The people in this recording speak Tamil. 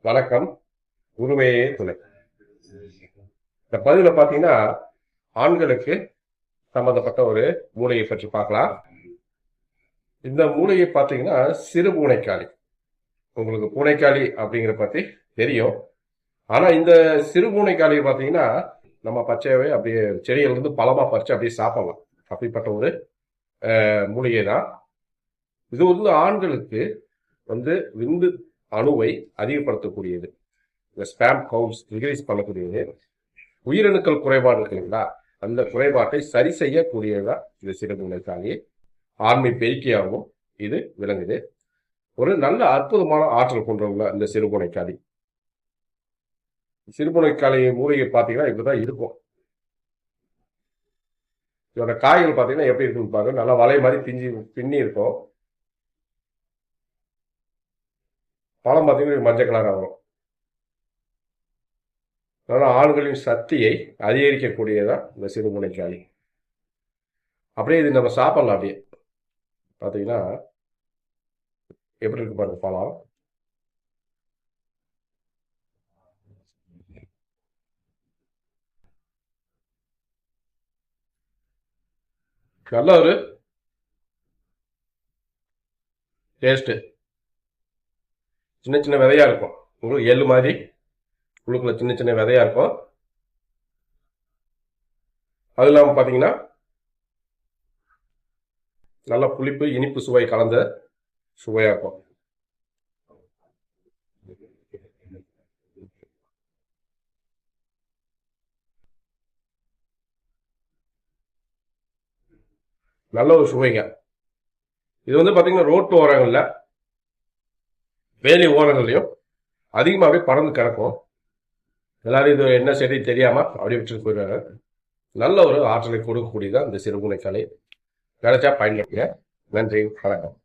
வணக்கம். குருவையே துணை. இந்த பதிவுல பாத்தீங்கன்னா ஆண்களுக்கு சம்பந்தப்பட்ட ஒரு மூலிகை பற்றி பார்க்கலாம். இந்த மூலிகை பாத்தீங்கன்னா சிறு பூனைக்காளி. உங்களுக்கு பூனைக்காளி அப்படிங்கிற பத்தி தெரியும். ஆனா இந்த சிறு பூனைக்காளி பாத்தீங்கன்னா நம்ம பச்சையாவே அப்படியே செடியில இருந்து பழமா பறிச்சு அப்படியே சாப்பிடலாம். அப்படிப்பட்ட ஒரு மூலிகை தான். இது வந்து ஆண்களுக்கு விந்து அணுவை அதிகப்படுத்தக்கூடியது. இந்த ஸ்பேம் கவுண்ட்ஸ் இன்க்ரீஸ் பண்ணக்கூடியது. உயிரணுக்கள் குறைபாடு இருக்குங்களா, அந்த குறைபாட்டை சரி செய்யக்கூடியதா இந்த சிறுமுனைக்காளி. ஆண்மை பெருக்கியாகவும் இது விளங்குது. ஒரு நல்ல அற்புதமான ஆற்றல் கொண்டவங்க இந்த சிறுமுனைக்காளி. சிறுமுனைக்காளி மூலிகை பார்த்தீங்கன்னா இப்படிதான் இருக்கும். இதோட காய்கள் பார்த்தீங்கன்னா எப்படி இருக்குன்னு பாருங்க. நல்லா வலை மாதிரி பின்னி இருக்கும். பழம் பார்த்தீங்கன்னா மஞ்சள் கலராக வரும். அதனால் ஆண்களின் சக்தியை அதிகரிக்கக்கூடியதான் இந்த சிறுமுனைக்காளி. அப்படியே இது நம்ம சாப்பிடலாம். அப்படியே பார்த்தீங்கன்னா எப்படி இருக்கு பாருங்க பழம். நல்ல ஒரு டேஸ்ட்டு. சின்ன சின்ன விதையா இருக்கும். உங்களுக்கு எள்ளு மாதிரி உள்ளுக்குள்ள சின்ன சின்ன விதையா இருக்கும். அது இல்லாமல் பார்த்தீங்கன்னா நல்ல புளிப்பு இனிப்பு சுவை கலந்த சுவையா இருக்கும். நல்ல ஒரு சுவைங்க. இது பார்த்தீங்கன்னா ரோட்டு ஓரங்கள்ல வேலி ஓரங்கள்லையும் அதிகமாகவே பறந்து கிடக்கும். எல்லாரும் இது என்ன செடி தெரியாம அப்படி விட்டுட்டு போயிடுவாங்க. நல்ல ஒரு ஆற்றலை கொடுக்கக்கூடியதான் இந்த சிறுமுனைக்காளி. கிடைச்சா பயன்படுத்துங்க. நன்றி, வணக்கம்.